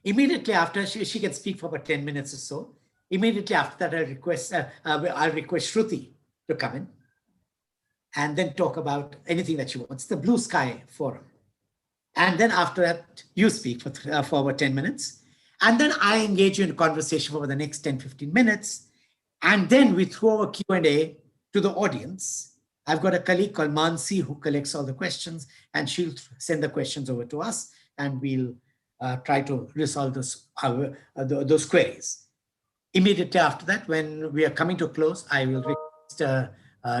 Immediately after, she can speak for about 10 minutes or so. Immediately after that, I'll request Shruti to come in and then talk about anything that she wants, the Blue Sky Forum. And then after that, you speak for about 10 minutes. And then I engage you in a conversation for the next 10, 15 minutes. And then we throw a Q&A to the audience. I've got a colleague called Mansi who collects all the questions, and she'll send the questions over to us, and we'll try to resolve those queries. Immediately after that, when we are coming to close, I will request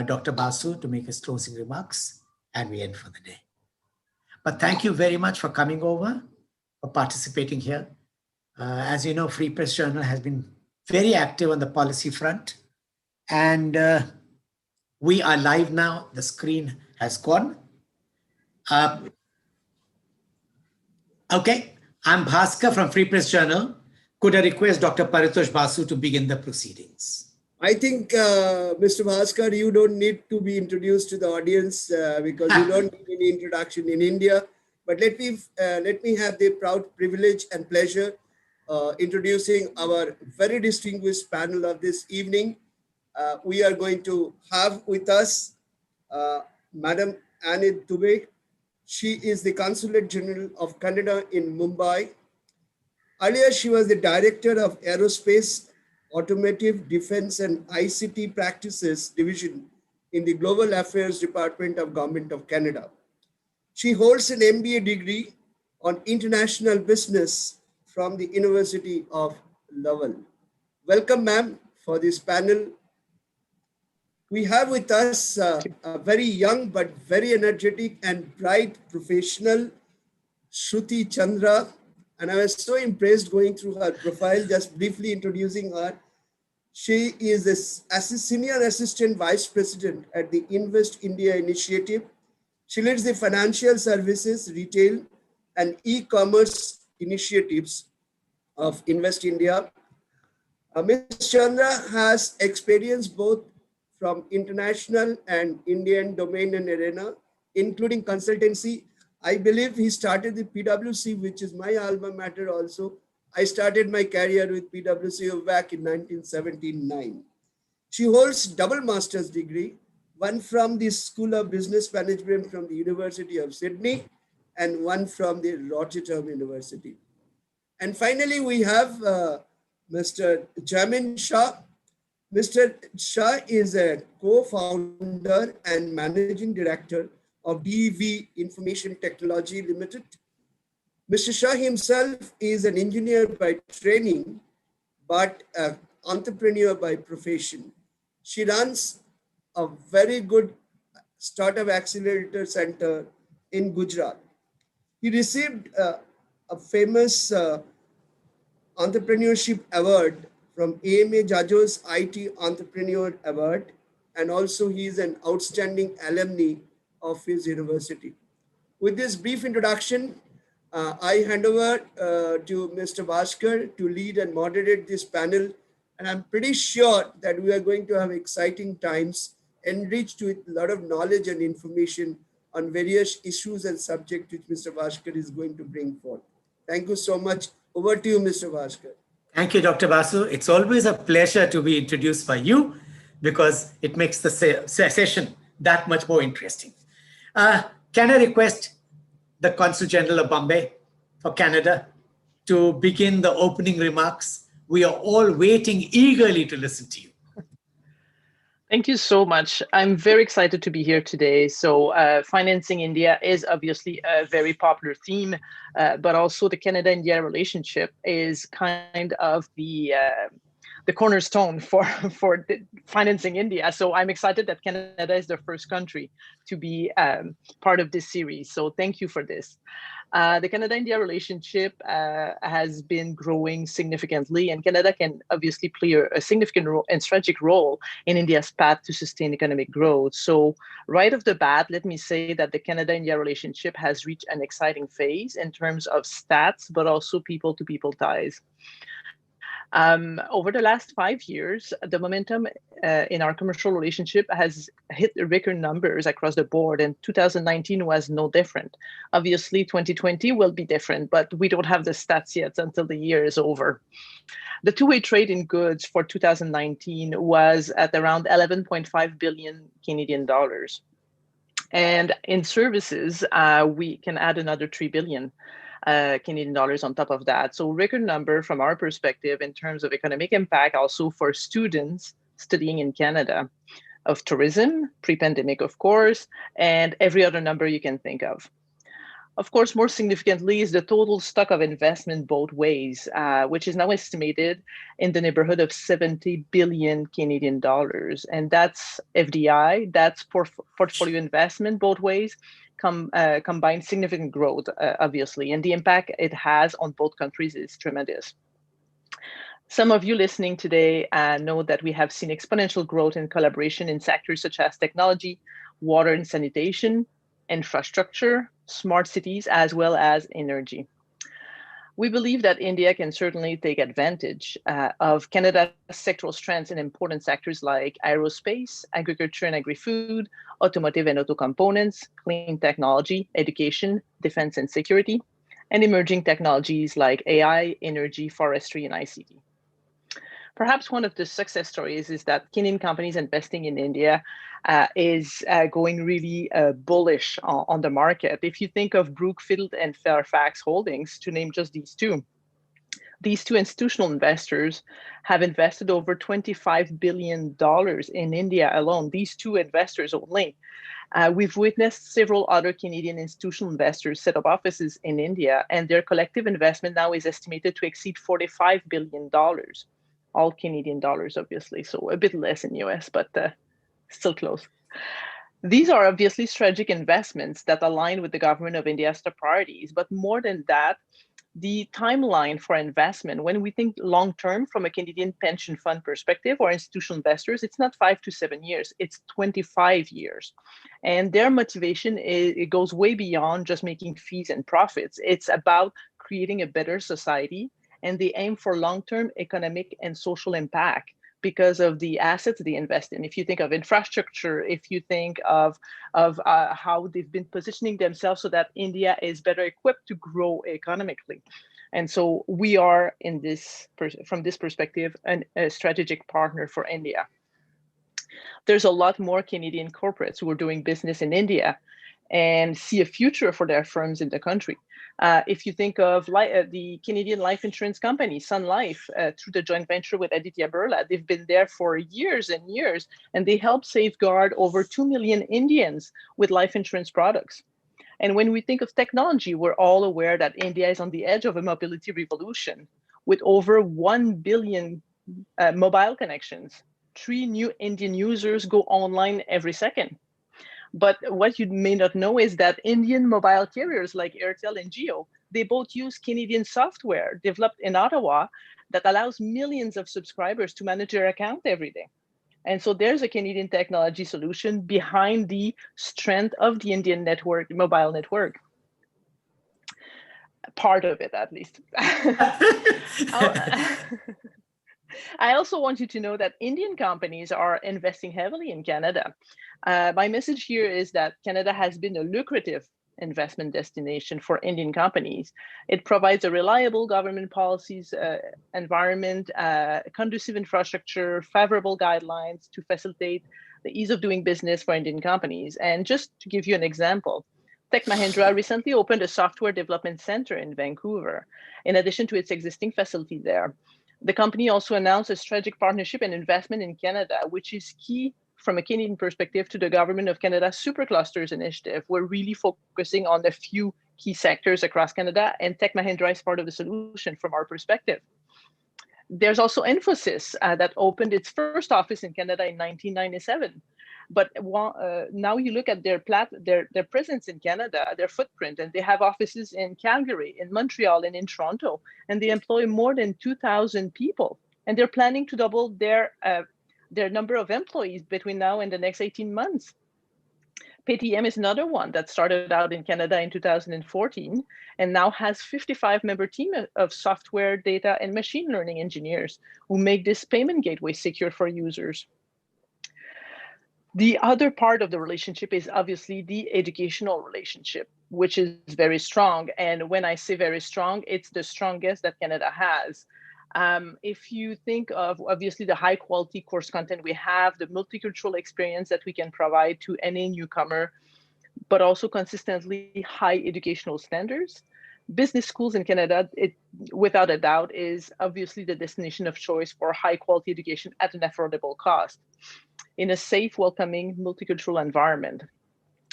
Dr. Basu to make his closing remarks, and we end for the day. But thank you very much for coming over, for participating here. As you know, Free Press Journal has been very active on the policy front, and we are live now. The screen has gone. Okay, I'm Bhaskar from Free Press Journal. Could I request Dr. Paritosh Basu to begin the proceedings? I think, Mr. Bhaskar, you don't need to be introduced to the audience because you don't need any introduction in India. But let me have the proud privilege and pleasure introducing our very distinguished panel of this evening. We are going to have with us Madam Dube. She is the Consulate General of Canada in Mumbai. Earlier, she was the Director of Aerospace, Automotive, Defense and ICT Practices Division in the Global Affairs Department of Government of Canada. She holds an MBA degree on International Business from the University of Lowell. Welcome, ma'am, for this panel. We have with us a very young but very energetic and bright professional, Shruti Chandra. And I was so impressed going through her profile, just briefly introducing her. She is a Senior Assistant Vice President at the Invest India Initiative. She leads the financial services, retail, and e-commerce initiatives of Invest India. Ms. Chandra has experience both from international and Indian domain and arena, including consultancy. I believe he started the PwC, which is my alma mater also. I started my career with PwC back in 1979. She holds double master's degree, one from the School of Business Management from the University of Sydney and one from the Rotterdam University. And finally, we have Mr. Jaimin Shah. Mr. Shah is a co-founder and managing director of Dube Information Technology Ltd. Mr. Shah himself is an engineer by training, but an entrepreneur by profession. She runs a very good startup accelerator center in Gujarat. He received a famous entrepreneurship award from AMA Jajo's IT Entrepreneur Award, and also he is an outstanding alumni of his university. With this brief introduction, I hand over to Mr. Bhaskar to lead and moderate this panel. And I'm pretty sure that we are going to have exciting times enriched with a lot of knowledge and information on various issues and subjects which Mr. Bhaskar is going to bring forth. Thank you so much. Over to you, Mr. Bhaskar. Thank you, Dr. Basu. It's always a pleasure to be introduced by you because it makes the session that much more interesting. Can I request the Consul General of Bombay for Canada to begin the opening remarks? We are all waiting eagerly to listen to you. Thank you so much. I'm very excited to be here today. So financing India is obviously a very popular theme, but also the Canada-India relationship is kind of the cornerstone for financing India. So I'm excited that Canada is the first country to be part of this series. So thank you for this. The Canada-India relationship has been growing significantly, and Canada can obviously play a significant role and strategic role in India's path to sustain economic growth. So right off the bat, let me say that the Canada-India relationship has reached an exciting phase in terms of stats, but also people-to-people ties. Over the last 5 years, the momentum in our commercial relationship has hit record numbers across the board, and 2019 was no different. Obviously, 2020 will be different, but we don't have the stats yet until the year is over. The two-way trade in goods for 2019 was at around 11.5 billion Canadian dollars. And in services, we can add another 3 billion Canadian dollars on top of that. So record number from our perspective in terms of economic impact, also for students studying in Canada, of tourism, pre-pandemic, of course, and every other number you can think of. Of course, more significantly is the total stock of investment both ways, which is now estimated in the neighborhood of 70 billion Canadian dollars. And that's FDI, that's portfolio investment both ways, combined significant growth, obviously. And the impact it has on both countries is tremendous. Some of you listening today know that we have seen exponential growth in collaboration in sectors such as technology, water and sanitation, infrastructure, smart cities, as well as energy. We believe that India can certainly take advantage of Canada's sectoral strengths in important sectors like aerospace, agriculture and agri-food, automotive and auto components, clean technology, education, defense and security, and emerging technologies like AI, energy, forestry, and ICT. Perhaps one of the success stories is that Canadian companies investing in India is going really bullish on the market. If you think of Brookfield and Fairfax Holdings, to name just these two institutional investors have invested over $25 billion in India alone, these two investors only. We've witnessed several other Canadian institutional investors set up offices in India, and their collective investment now is estimated to exceed $45 billion. All Canadian dollars, obviously, so a bit less in US, but still close. These are obviously strategic investments that align with the government of India's top priorities, but more than that, the timeline for investment, when we think long-term from a Canadian pension fund perspective or institutional investors, it's not 5 to 7 years, it's 25 years. And their motivation, it goes way beyond just making fees and profits. It's about creating a better society, and they aim for long-term economic and social impact because of the assets they invest in. If you think of infrastructure, if you think of how they've been positioning themselves so that India is better equipped to grow economically. And so we are, from this perspective, a strategic partner for India. There's a lot more Canadian corporates who are doing business in India and see a future for their firms in the country. If you think of the Canadian life insurance company, Sun Life, through the joint venture with Aditya Birla, they've been there for years and years, and they help safeguard over 2 million Indians with life insurance products. And when we think of technology, we're all aware that India is on the edge of a mobility revolution with over 1 billion mobile connections. 3 new Indian users go online every second. But what you may not know is that Indian mobile carriers like Airtel and Jio, they both use Canadian software developed in Ottawa that allows millions of subscribers to manage their account every day. And so there's a Canadian technology solution behind the strength of the Indian network, mobile network. Part of it, at least. I also want you to know that Indian companies are investing heavily in Canada. My message here is that Canada has been a lucrative investment destination for Indian companies. It provides a reliable government policies environment, conducive infrastructure, favorable guidelines to facilitate the ease of doing business for Indian companies. And just to give you an example, Tech Mahindra recently opened a software development center in Vancouver, in addition to its existing facility there. The company also announced a strategic partnership and investment in Canada, which is key from a Canadian perspective to the Government of Canada's Superclusters initiative. We're really focusing on a few key sectors across Canada, and Tech Mahindra is part of the solution from our perspective. There's also Infosys that opened its first office in Canada in 1997. But now you look at their presence in Canada, their footprint, and they have offices in Calgary, in Montreal, and in Toronto, and they employ more than 2,000 people. And they're planning to double their number of employees between now and the next 18 months. Paytm is another one that started out in Canada in 2014 and now has 55 member team of software, data, and machine learning engineers who make this payment gateway secure for users. The other part of the relationship is obviously the educational relationship, which is very strong. And when I say very strong, it's the strongest that Canada has. If you think of obviously the high quality course content we have, the multicultural experience that we can provide to any newcomer, but also consistently high educational standards, business schools in Canada, without a doubt, is obviously the destination of choice for high quality education at an affordable cost in a safe, welcoming, multicultural environment.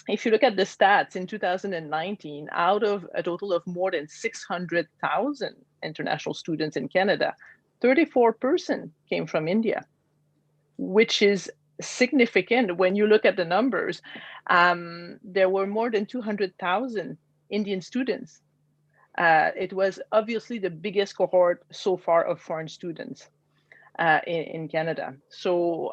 If you look at the stats in 2019, out of a total of more than 600,000 international students in Canada, 34% came from India, which is significant when you look at the numbers. There were more than 200,000 Indian students. It was obviously the biggest cohort so far of foreign students in Canada. So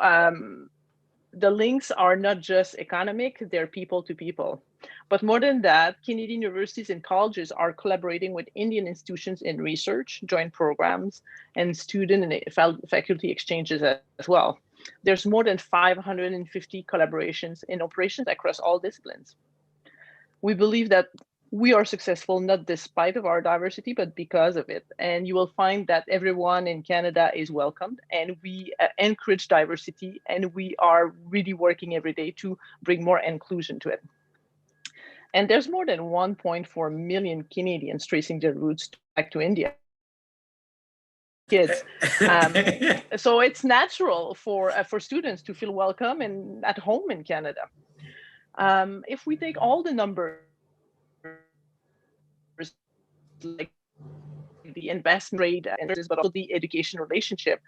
the links are not just economic, they're people to people. But more than that, Canadian universities and colleges are collaborating with Indian institutions in research, joint programs, and student and faculty exchanges as well. There's more than 550 collaborations in operations across all disciplines. We believe that we are successful not despite of our diversity, but because of it. And you will find that everyone in Canada is welcomed, and we encourage diversity, and we are really working every day to bring more inclusion to it. And there's more than 1.4 million Canadians tracing their roots back to India. Kids. So it's natural for students to feel welcome and at home in Canada. If we take all the numbers, like the investment rate, but also the education relationship,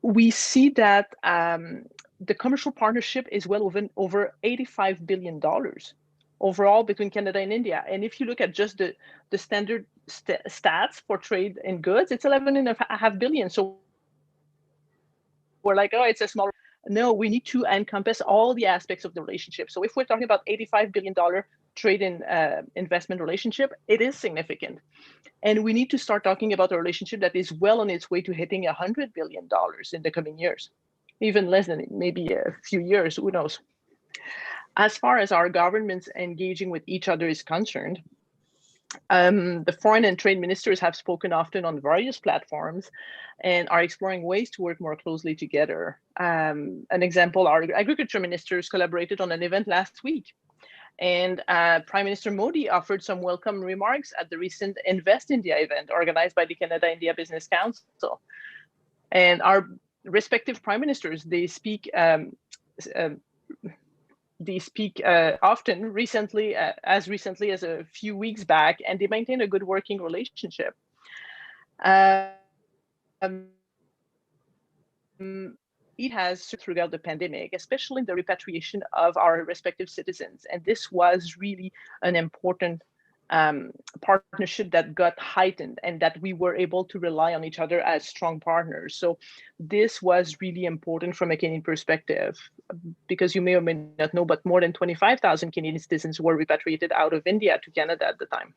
we see that the commercial partnership is well over $85 billion overall between Canada and India. And if you look at just the standard stats for trade in goods, it's $11.5 billion. So we're like, oh, it's a small. No, we need to encompass all the aspects of the relationship. So if we're talking about $85 billion trade and investment relationship, it is significant. And we need to start talking about a relationship that is well on its way to hitting $100 billion in the coming years, even less than maybe a few years, who knows. As far as our governments engaging with each other is concerned, the foreign and trade ministers have spoken often on various platforms and are exploring ways to work more closely together. An example, our agriculture ministers collaborated on an event last week. And Prime Minister Modi offered some welcome remarks at the recent Invest India event organized by the Canada-India Business Council. And our respective prime ministers, they speak often, as recently as a few weeks back, and they maintain a good working relationship. It has throughout the pandemic, especially the repatriation of our respective citizens. And this was really an important partnership that got heightened and that we were able to rely on each other as strong partners. So this was really important from a Canadian perspective, because you may or may not know, but more than 25,000 Canadian citizens were repatriated out of India to Canada at the time.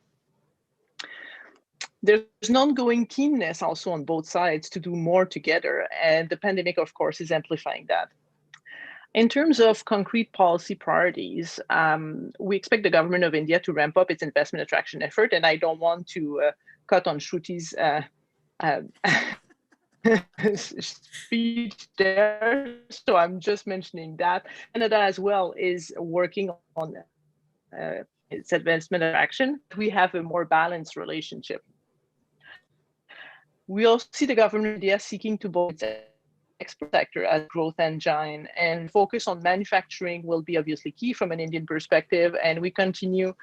There's an ongoing keenness also on both sides to do more together, and the pandemic, of course, is amplifying that. In terms of concrete policy priorities, we expect the government of India to ramp up its investment attraction effort, and I don't want to cut on Shruti's speech there, so I'm just mentioning that. Canada as well is working on its investment attraction. We have a more balanced relationship. We also see the government of India seeking to build its export sector as growth engine, and focus on manufacturing will be obviously key from an Indian perspective. And we continue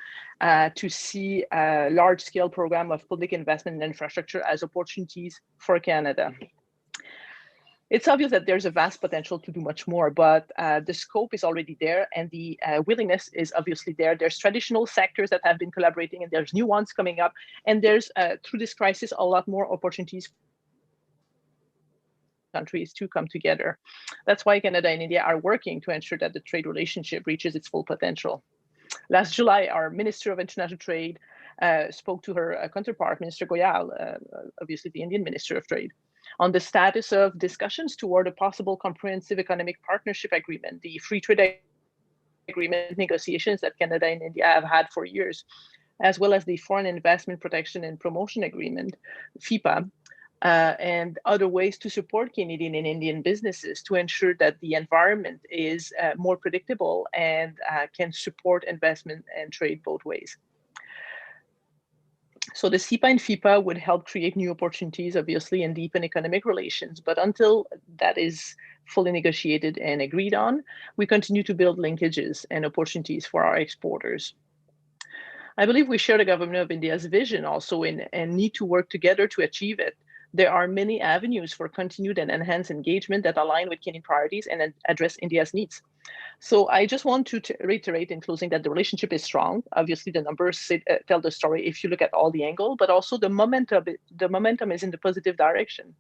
to see a large-scale program of public investment in infrastructure as opportunities for Canada. It's obvious that there's a vast potential to do much more, but the scope is already there, and the willingness is obviously there. There's traditional sectors that have been collaborating, and there's new ones coming up. And there's, through this crisis, a lot more opportunities countries to come together. That's why Canada and India are working to ensure that the trade relationship reaches its full potential. Last July, our Minister of International Trade spoke to her counterpart, Minister Goyal, obviously the Indian Minister of Trade, on the status of discussions toward a possible comprehensive economic partnership agreement, the free trade agreement negotiations that Canada and India have had for years, as well as the Foreign Investment Protection and Promotion Agreement, FIPA, and other ways to support Canadian and Indian businesses to ensure that the environment is more predictable and can support investment and trade both ways. So the CEPA and FIPA would help create new opportunities, obviously, and deepen economic relations. But until that is fully negotiated and agreed on, we continue to build linkages and opportunities for our exporters. I believe we share the government of India's vision also and need to work together to achieve it. There are many avenues for continued and enhanced engagement that align with Canadian priorities and address India's needs. So I just want to reiterate in closing that the relationship is strong. Obviously, the numbers tell the story if you look at all the angles, but also the momentum is in the positive direction.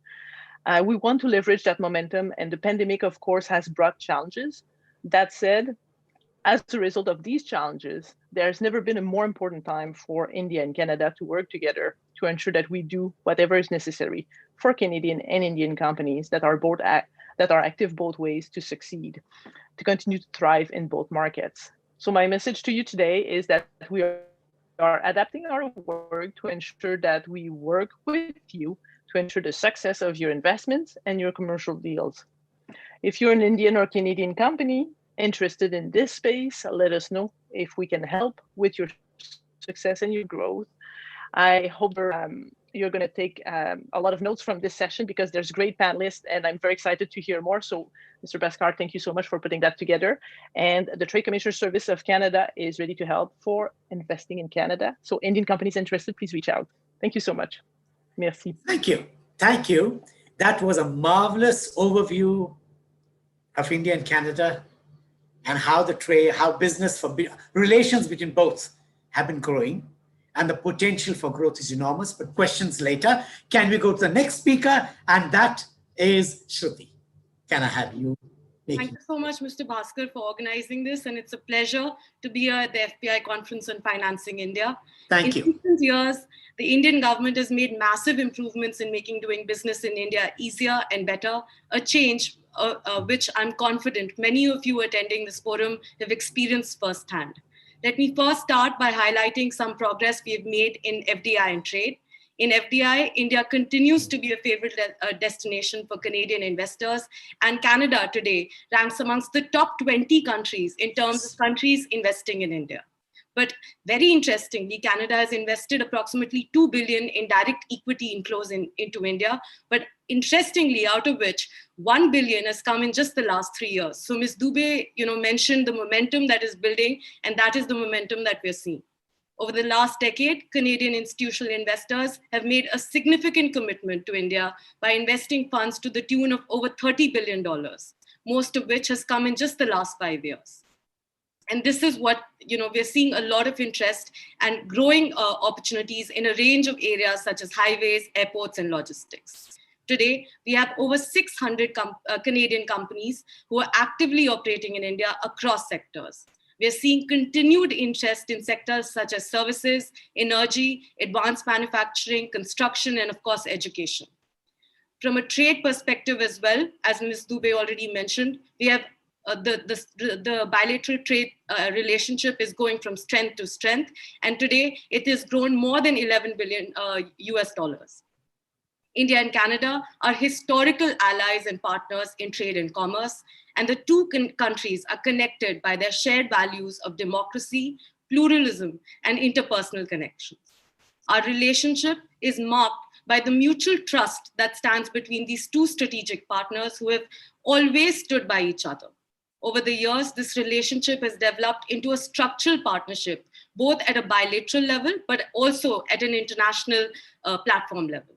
We want to leverage that momentum, and the pandemic, of course, has brought challenges. That said, as a result of these challenges, there's never been a more important time for India and Canada to work together to ensure that we do whatever is necessary for Canadian and Indian companies that are active both ways to succeed, to continue to thrive in both markets. So my message to you today is that we are adapting our work to ensure that we work with you to ensure the success of your investments and your commercial deals. If you're an Indian or Canadian company interested in this space, let us know if we can help with your success and your growth. I hope you're going to take a lot of notes from this session because there's great panelists and I'm very excited to hear more. So Mr. Bhaskar, thank you so much for putting that together. And the Trade Commissioner Service of Canada is ready to help for investing in Canada. So Indian companies interested, please reach out. Thank you so much. Merci. Thank you. Thank you. That was a marvelous overview of India and Canada and how the trade, how business for relations between both have been growing. And the potential for growth is enormous, but questions later. Can we go to the next speaker? And that is Shruti. Can I have you? Thank you so much, Mr. Bhaskar, for organizing this. And it's a pleasure to be here at the FPI Conference on Financing India. Thank you. In recent years, the Indian government has made massive improvements in making doing business in India easier and better, a change which I'm confident many of you attending this forum have experienced firsthand. Let me first start by highlighting some progress we have made in FDI and trade. In FDI, India continues to be a favorite destination for Canadian investors, and Canada today ranks amongst the top 20 countries in terms of countries investing in India. But very interestingly, Canada has invested approximately $2 billion in direct equity inflows into India. But interestingly, out of which $1 billion has come in just the last 3 years. So Ms. Dube, mentioned the momentum that is building, and that is the momentum that we're seeing. Over the last decade, Canadian institutional investors have made a significant commitment to India by investing funds to the tune of over $30 billion, most of which has come in just the last 5 years. And this is what, we're seeing a lot of interest and growing opportunities in a range of areas such as highways, airports, and logistics. Today, we have over 600 Canadian companies who are actively operating in India across sectors. We are seeing continued interest in sectors such as services, energy, advanced manufacturing, construction, and of course, education. From a trade perspective as well, as Ms. Dube already mentioned, we have the bilateral trade relationship is going from strength to strength. And today it has grown more than 11 billion US dollars. India and Canada are historical allies and partners in trade and commerce. And the two countries are connected by their shared values of democracy, pluralism, and interpersonal connections. Our relationship is marked by the mutual trust that stands between these two strategic partners who have always stood by each other. Over the years, this relationship has developed into a structural partnership, both at a bilateral level, but also at an international platform level.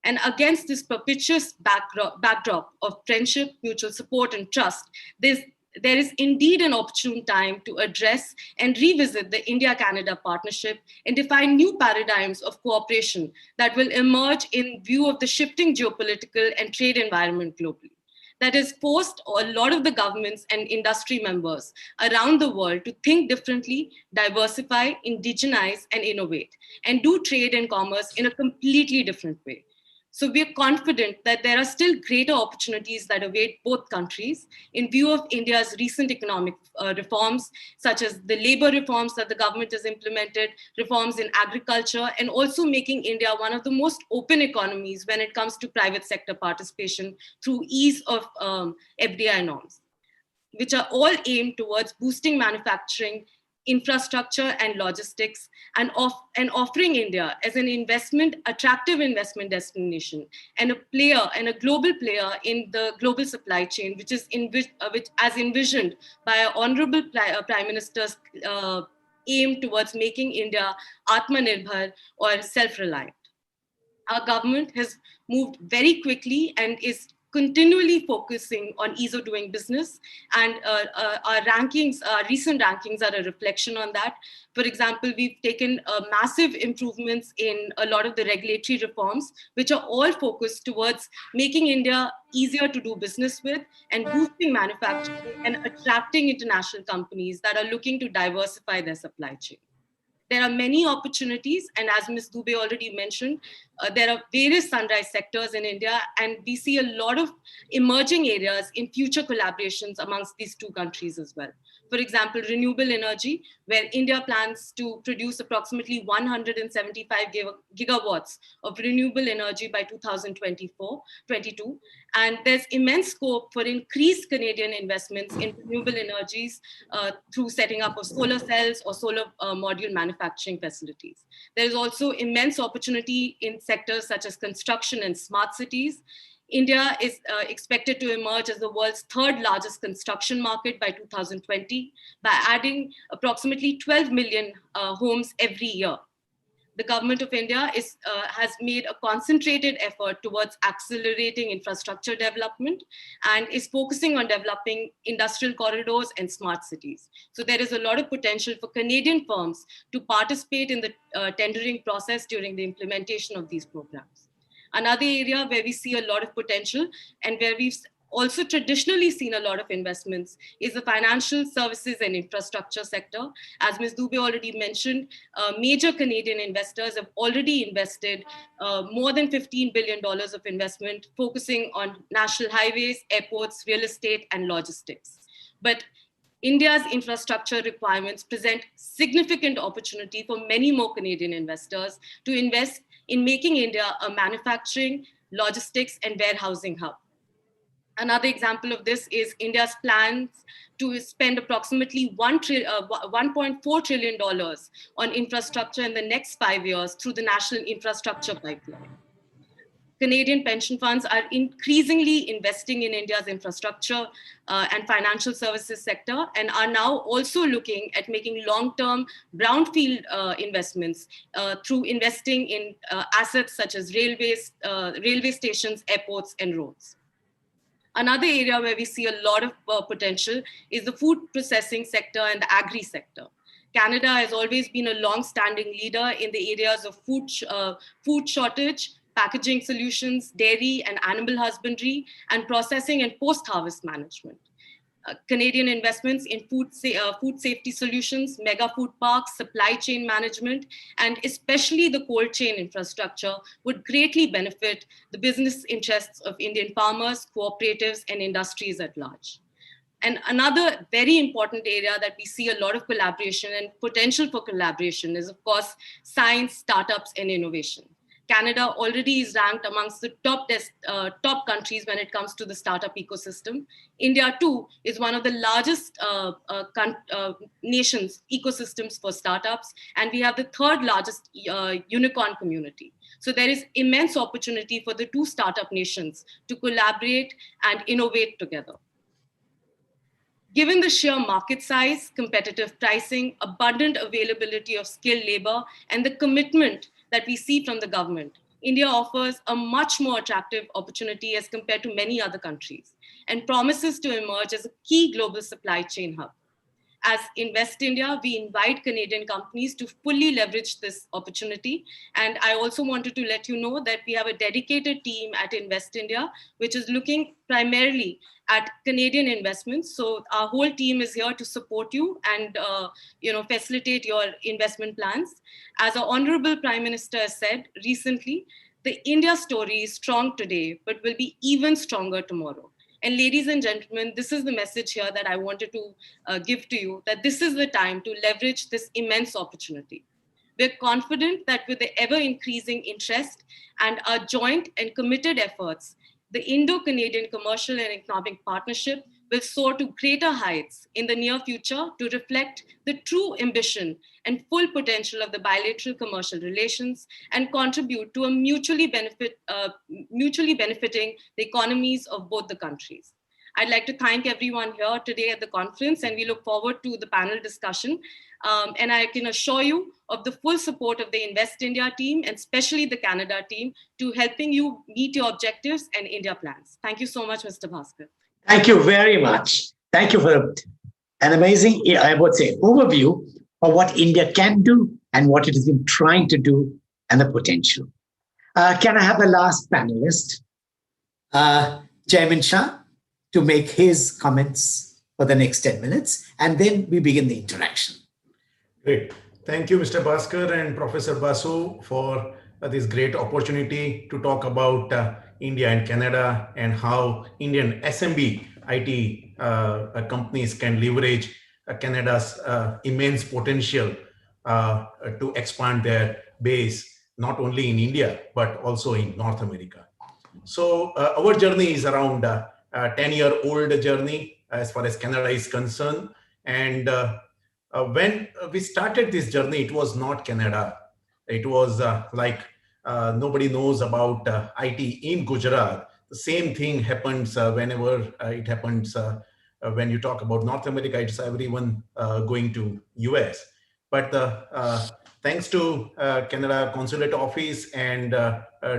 And against this propitious backdrop of friendship, mutual support, and trust, there's there is indeed an opportune time to address and revisit the India-Canada partnership and define new paradigms of cooperation that will emerge in view of the shifting geopolitical and trade environment globally. That has forced a lot of the governments and industry members around the world to think differently, diversify, indigenize, and innovate, and do trade and commerce in a completely different way. So we are confident that there are still greater opportunities that await both countries in view of India's recent economic reforms, such as the labor reforms that the government has implemented, reforms in agriculture, and also making India one of the most open economies when it comes to private sector participation through ease of FDI norms, which are all aimed towards boosting manufacturing, infrastructure and logistics, and offering India as an attractive investment destination and a player and a global player in the global supply chain, which is as envisioned by our Honorable Prime Minister's aim towards making India Atmanirbhar or self-reliant. Our government has moved very quickly and is continually focusing on ease of doing business, and our recent rankings are a reflection on that. For example, we've taken massive improvements in a lot of the regulatory reforms, which are all focused towards making India easier to do business with and boosting manufacturing and attracting international companies that are looking to diversify their supply chain. There are many opportunities, and as Ms. Dube already mentioned, there are various sunrise sectors in India, and we see a lot of emerging areas in future collaborations amongst these two countries as well. For example, renewable energy, where India plans to produce approximately 175 gigawatts of renewable energy by 2022. And there's immense scope for increased Canadian investments in renewable energies through setting up of solar cells or solar module manufacturing facilities. There is also immense opportunity in sectors such as construction and smart cities. India is expected to emerge as the world's third largest construction market by 2020 by adding approximately 12 million homes every year. The government of India has made a concentrated effort towards accelerating infrastructure development and is focusing on developing industrial corridors and smart cities. So there is a lot of potential for Canadian firms to participate in the tendering process during the implementation of these programs. Another area where we see a lot of potential and where we've also traditionally seen a lot of investments is the financial services and infrastructure sector. As Ms. Dube already mentioned, major Canadian investors have already invested more than $15 billion of investment focusing on national highways, airports, real estate, and logistics. But India's infrastructure requirements present significant opportunity for many more Canadian investors to invest in making India a manufacturing, logistics, and warehousing hub. Another example of this is India's plans to spend approximately $1.4 trillion on infrastructure in the next 5 years through the National Infrastructure Pipeline. Canadian pension funds are increasingly investing in India's infrastructure and financial services sector and are now also looking at making long-term brownfield investments through investing in assets such as railways, railway stations, airports, and roads. Another area where we see a lot of potential is the food processing sector and the agri sector. Canada has always been a long-standing leader in the areas of food shortage, packaging solutions, dairy and animal husbandry, and processing and post-harvest management. Canadian investments in food safety solutions, mega food parks, supply chain management, and especially the cold chain infrastructure would greatly benefit the business interests of Indian farmers, cooperatives, and industries at large. And another very important area that we see a lot of collaboration and potential for collaboration is, of course, science, startups, and innovation. Canada already is ranked amongst the top countries when it comes to the startup ecosystem. India, too, is one of the largest nations ecosystems for startups, and we have the third largest unicorn community. So there is immense opportunity for the two startup nations to collaborate and innovate together. Given the sheer market size, competitive pricing, abundant availability of skilled labor, and the commitment that we see from the government, India offers a much more attractive opportunity as compared to many other countries. and promises to emerge as a key global supply chain hub. As Invest India, we invite Canadian companies to fully leverage this opportunity. And I also wanted to let you know that we have a dedicated team at Invest India, which is looking primarily at Canadian investments. So our whole team is here to support you and facilitate your investment plans. As our Honorable Prime Minister has said recently, the India story is strong today, but will be even stronger tomorrow. And ladies and gentlemen, this is the message here that I wanted to give to you, that this is the time to leverage this immense opportunity. We're confident that with the ever-increasing interest and our joint and committed efforts, the Indo-Canadian commercial and economic partnership will soar to greater heights in the near future to reflect the true ambition and full potential of the bilateral commercial relations and contribute to a mutually benefiting the economies of both the countries. I'd like to thank everyone here today at the conference, and we look forward to the panel discussion. And I can assure you of the full support of the Invest India team, and especially the Canada team, to helping you meet your objectives and India plans. Thank you so much, Mr. Bhaskar. Thank you very much. Thank you for an amazing, I would say, overview of what India can do and what it has been trying to do and the potential. Can I have the last panelist, Jaimin Shah, to make his comments for the next 10 minutes, and then we begin the interaction. Great. Thank you, Mr. Bhaskar and Professor Basu, for this great opportunity to talk about India and Canada and how Indian SMB IT companies can leverage Canada's immense potential to expand their base, not only in India, but also in North America. So our journey is around a 10-year-old journey as far as Canada is concerned. And when we started this journey, it was not Canada. It was nobody knows about IT in Gujarat. The same thing happens whenever it happens when you talk about North America, it's everyone going to US. But thanks to Canada Consulate office and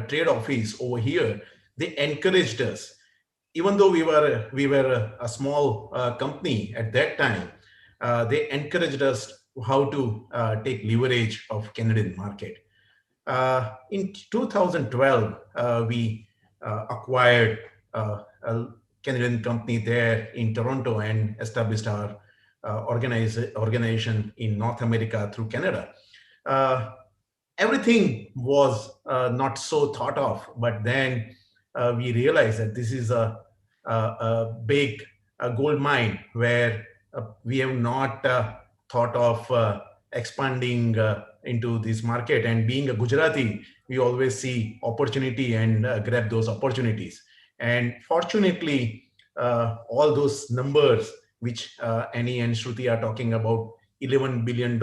trade office over here, they encouraged us. Even though we were a small company at that time, they encouraged us how to take leverage of Canadian market. In 2012, we acquired a Canadian company there in Toronto and established our organization in North America through Canada. Everything was not so thought of, but then we realized that this is a big gold mine where we have not thought of expanding into this market. And being a Gujarati, we always see opportunity and grab those opportunities. And fortunately, all those numbers which Annie and Shruti are talking about, $11 billion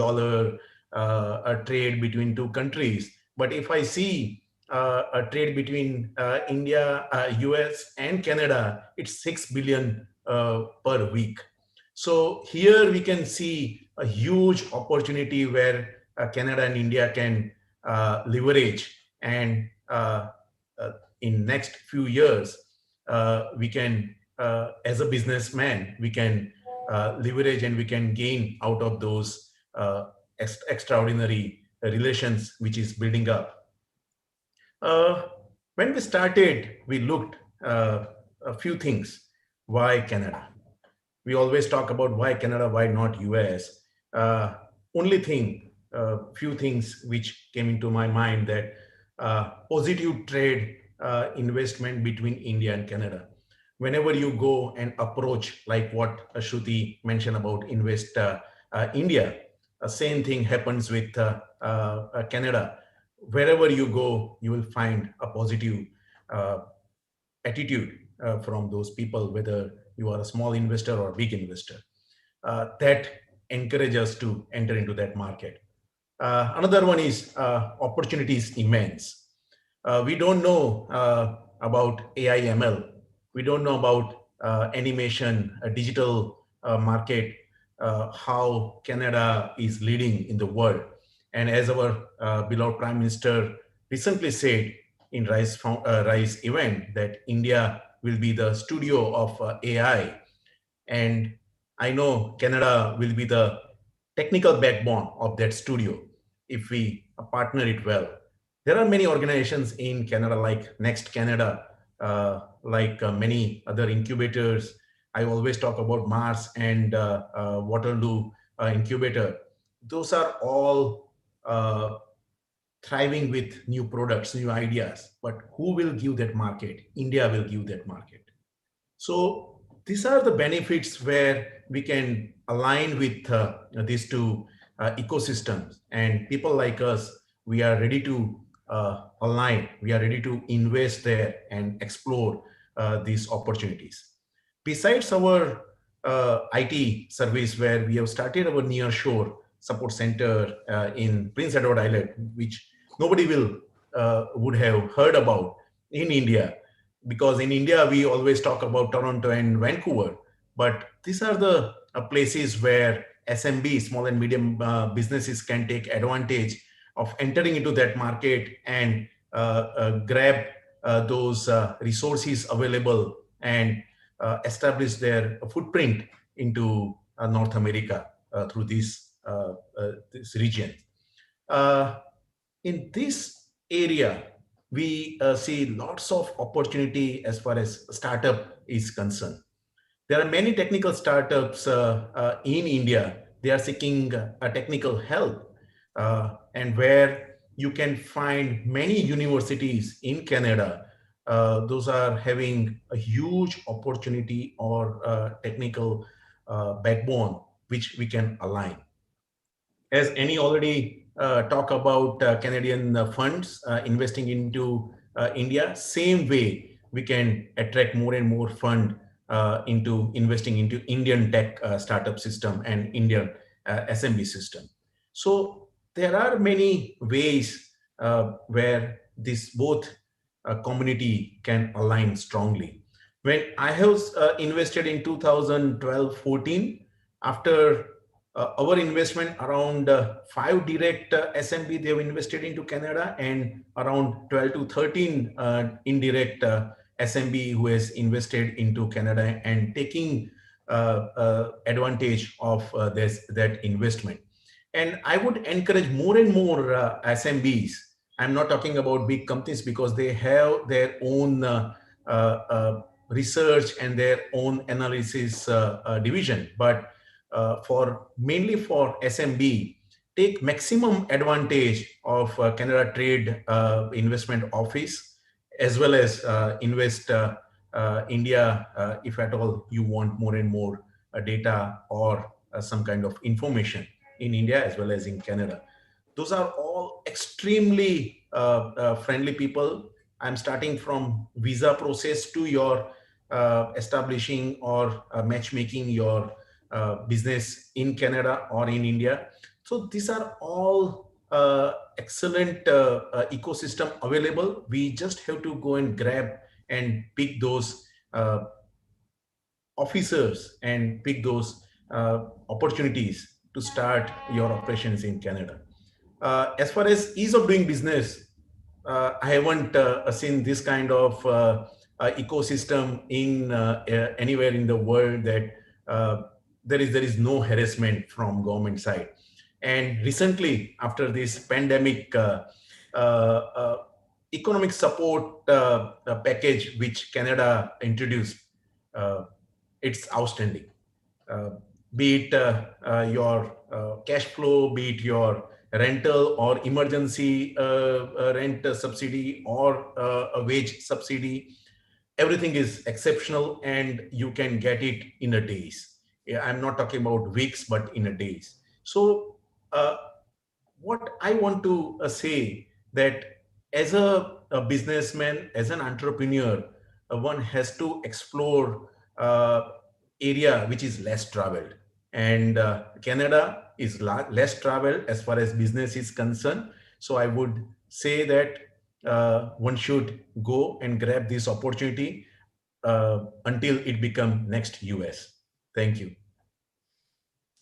a trade between two countries. But if I see a trade between India, US and Canada, it's $6 billion per week. So here we can see a huge opportunity where Canada and India can leverage, and in next few years, we can, as a businessman, we can leverage and we can gain out of those extraordinary relations which is building up. When we started, we looked a few things. Why Canada? We always talk about why Canada, why not US? Only thing, few things which came into my mind, that positive trade investment between India and Canada. Whenever you go and approach, like what Shruti mentioned about Invest India, same thing happens with Canada. Wherever you go, you will find a positive attitude from those people, whether you are a small investor or a big investor. That encourages us to enter into that market. Another one is opportunities immense. We don't know about AI ML. We don't know about animation, a digital market, how Canada is leading in the world. And as our beloved Prime Minister recently said in RISE event, that India will be the studio of AI. And I know Canada will be the technical backbone of that studio if we partner it well. There are many organizations in Canada like Next Canada, many other incubators. I always talk about Mars and Waterloo incubator. Those are all thriving with new products, new ideas, but who will give that market? India will give that market. So these are the benefits where we can align with these two ecosystems, and people like us, we are ready to align, we are ready to invest there and explore these opportunities. Besides our IT service, where we have started our nearshore support center in Prince Edward Island, which nobody would have heard about in India, because in India we always talk about Toronto and Vancouver, but these are the places where SMB, small and medium businesses, can take advantage of entering into that market and grab those resources available and establish their footprint into North America through this region. In this area, we see lots of opportunity as far as startup is concerned. There are many technical startups in India. They are seeking technical help, and where you can find many universities in Canada. Those are having a huge opportunity or technical backbone, which we can align. As Annie already talked about Canadian funds investing into India, same way we can attract more and more fund into investing into Indian tech startup system and Indian SMB system. So there are many ways where this both community can align strongly. When I have invested in 2012-14, after our investment, around 5 direct SMB they have invested into Canada, and around 12 to 13 indirect SMB who has invested into Canada and taking advantage of that investment. And I would encourage more and more SMBs. I'm not talking about big companies because they have their own research and their own analysis division, but mainly for SMB, take maximum advantage of Canada Trade Investment Office, as well as Invest India, if at all you want more and more data or some kind of information in India as well as in Canada. Those are all extremely friendly people. I'm starting from visa process to your establishing or matchmaking your business in Canada or in India. So these are all excellent ecosystem available. We just have to go and grab and pick those officers and pick those opportunities to start your operations in Canada. As far as ease of doing business, I haven't seen this kind of ecosystem in anywhere in the world that there is no harassment from government side. And recently, after this pandemic, economic support package which Canada introduced, it's outstanding. Be it your cash flow, be it your rental or emergency rent subsidy or a wage subsidy, everything is exceptional and you can get it in a days. I'm not talking about weeks, but in a days. So what I want to say that as a businessman, as an entrepreneur, one has to explore area which is less traveled. And Canada is less traveled as far as business is concerned. So I would say that one should go and grab this opportunity until it becomes next US. Thank you.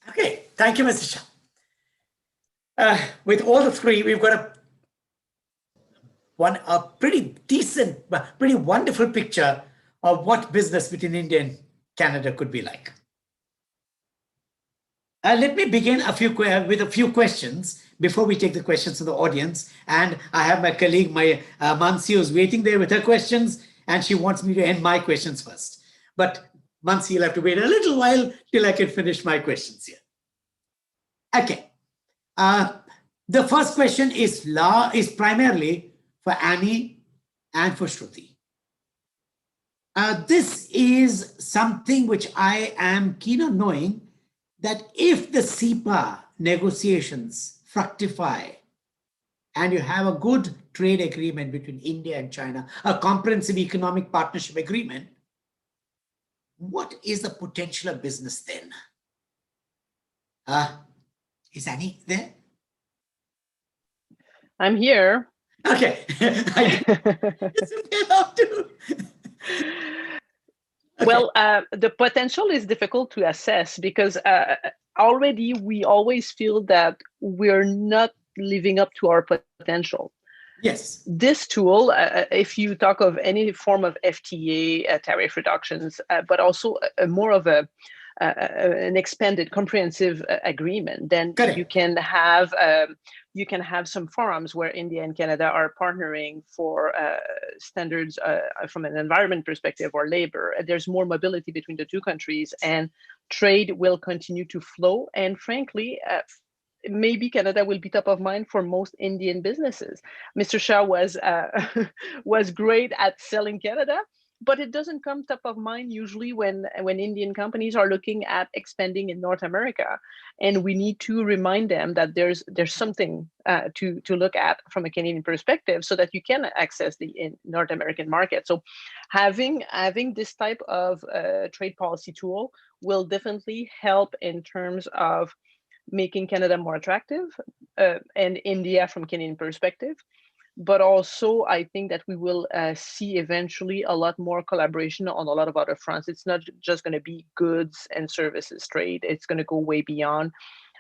Okay, thank you, Mr. Shah. With all the three, we've got a pretty decent, pretty wonderful picture of what business between India and Canada could be like. Let me begin with a few questions before we take the questions from the audience. And I have my colleague, Mansi, who's waiting there with her questions, and she wants me to end my questions first. But Mansi, you'll have to wait a little while till I can finish my questions here. Okay. The first question is primarily for Annie and for Shruti. This is something which I am keen on knowing, that if the CEPA negotiations fructify and you have a good trade agreement between India and China, a comprehensive economic partnership agreement, what is the potential of business then? Is Annie there? I'm here. Okay. Well, the potential is difficult to assess because already we always feel that we're not living up to our potential. Yes. This tool, if you talk of any form of FTA, tariff reductions, but also more of an expanded comprehensive agreement, then Correct. you can have some forums where India and Canada are partnering for standards from an environment perspective or labor. There's more mobility between the two countries, and trade will continue to flow. And frankly, maybe Canada will be top of mind for most Indian businesses. Mr. Shah was great at selling Canada, but it doesn't come top of mind usually when Indian companies are looking at expanding in North America. And we need to remind them that there's something to look at from a Canadian perspective so that you can access the North American market. So having this type of trade policy tool will definitely help in terms of making Canada more attractive and India from Canadian perspective. But also, I think that we will see eventually a lot more collaboration on a lot of other fronts. It's not just going to be goods and services trade. It's going to go way beyond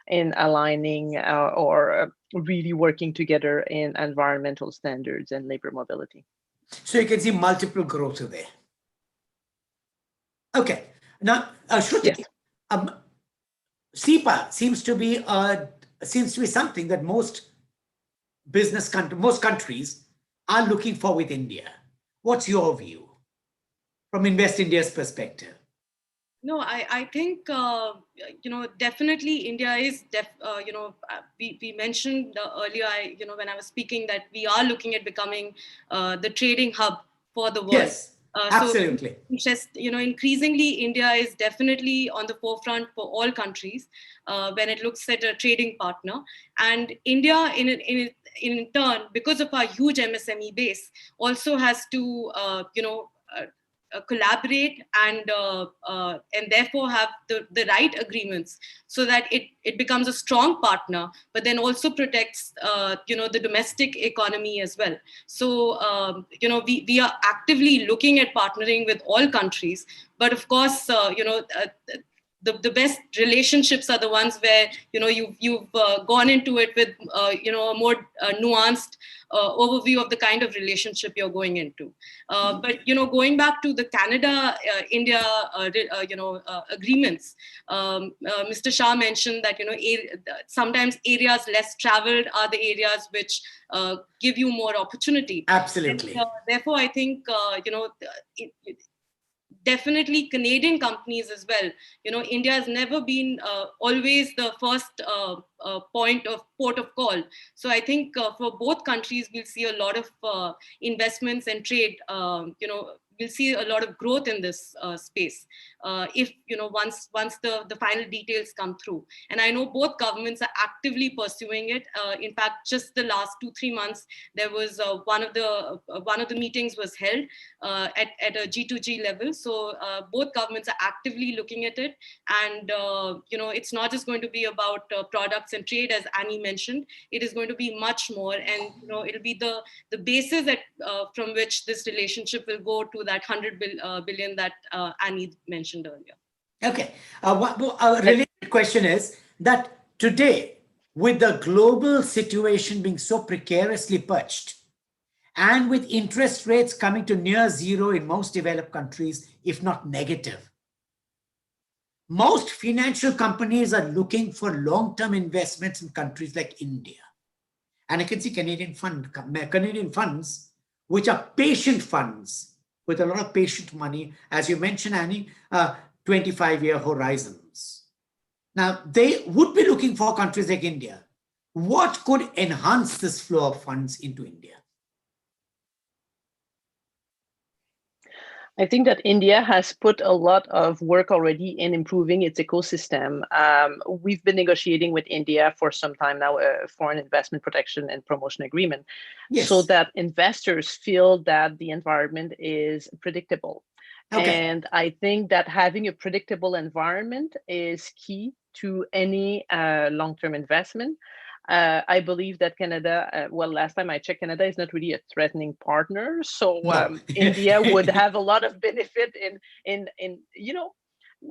in aligning or really working together in environmental standards and labor mobility. So you can see multiple growth there. Okay. Now, Shruti, yes. CEPA seems to be something that most countries are looking for with India. What's your view from Invest India's perspective? No, I think, definitely India is, we mentioned earlier, when I was speaking, that we are looking at becoming the trading hub for the world. Yes, absolutely. So, increasingly, India is definitely on the forefront for all countries when it looks at a trading partner. And India, in turn, because of our huge MSME base, also has to, collaborate and therefore have the right agreements so that it becomes a strong partner, but then also protects, the domestic economy as well. So, we are actively looking at partnering with all countries, but of course, the best relationships are the ones where you've gone into it with a more nuanced overview of the kind of relationship you're going into. But going back to the Canada-India agreements, Mr. Shah mentioned that sometimes areas less traveled are the areas which give you more opportunity. Absolutely. And, therefore, I think definitely Canadian companies as well. India has never been always the first port of call. So I think for both countries, we'll see a lot of investments and trade, we'll see a lot of growth in this space if, once the final details come through. And I know both governments are actively pursuing it. In fact, just the last 2-3 months, there was one of the meetings was held at a G2G level. So both governments are actively looking at it. And, it's not just going to be about products and trade, as Annie mentioned. It is going to be much more. And, it'll be the basis that from which this relationship will go to that 100 billion that Annie mentioned earlier. Okay. A related question is that today, with the global situation being so precariously perched, and with interest rates coming to near zero in most developed countries, if not negative. Most financial companies are looking for long-term investments in countries like India. And I can see Canadian funds, which are patient funds with a lot of patient money, as you mentioned, Annie, 25-year horizons. Now, they would be looking for countries like India. What could enhance this flow of funds into India? I think that India has put a lot of work already in improving its ecosystem. We've been negotiating with India for some time now a foreign investment protection and promotion agreement, yes, so that investors feel that the environment is predictable. Okay. And I think that having a predictable environment is key to any long-term investment. I believe that Canada, well, last time I checked, Canada is not really a threatening partner. So no. India would have a lot of benefit in you know,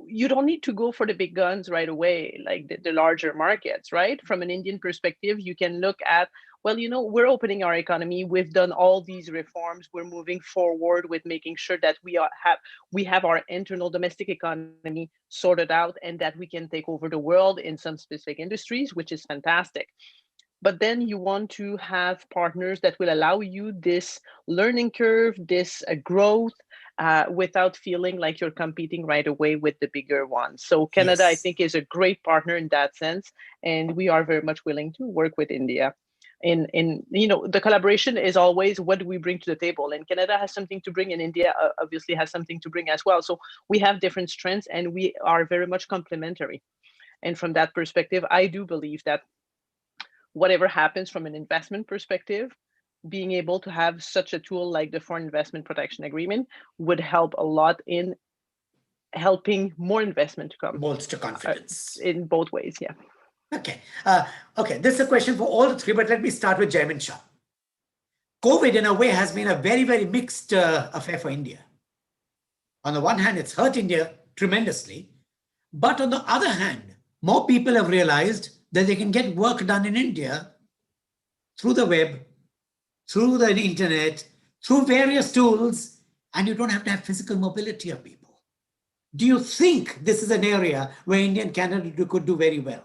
you don't need to go for the big guns right away, like the larger markets, right? From an Indian perspective, you can look at, well, you know, we're opening our economy. We've done all these reforms. We're moving forward with making sure that we have our internal domestic economy sorted out and that we can take over the world in some specific industries, which is fantastic. But then you want to have partners that will allow you this learning curve, this growth, without feeling like you're competing right away with the bigger ones. So Canada, yes, I think, is a great partner in that sense, and we are very much willing to work with India. In you know, the collaboration is always, what do we bring to the table? And Canada has something to bring, and India obviously has something to bring as well. So we have different strengths, and we are very much complementary. And from that perspective, I do believe that whatever happens from an investment perspective, being able to have such a tool like the Foreign Investment Protection Agreement would help a lot in helping more investment to come. Bolster confidence. In both ways, yeah. Okay. Okay, this is a question for all the three, but let me start with Jaimin Shah. COVID, in a way, has been a very, very mixed affair for India. On the one hand, it's hurt India tremendously. But on the other hand, more people have realized that they can get work done in India through the web, through the internet, through various tools, and you don't have to have physical mobility of people. Do you think this is an area where India and Canada could do very well?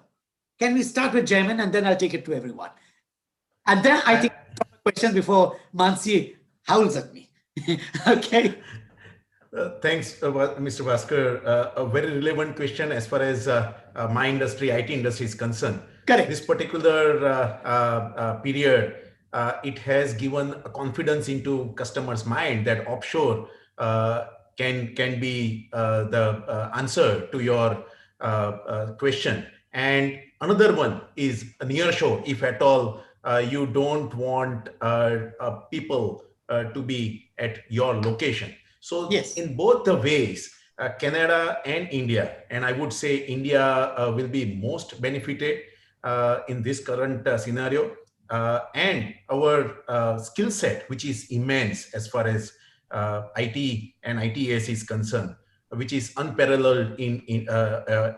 Can we start with Jaimin, and then I'll take it to everyone? And then I think a question before Mansi howls at me. Okay. Thanks, Mr. Bhaskar. A very relevant question as far as my industry, IT industry is concerned. Correct. This particular period, it has given a confidence into customers' mind that offshore can be the answer to your question. And another one is nearshore, if at all you don't want people to be at your location. So yes, in both the ways, Canada and India, and I would say India will be most benefited in this current scenario. And our skill set, which is immense as far as IT and ITS is concerned, which is unparalleled in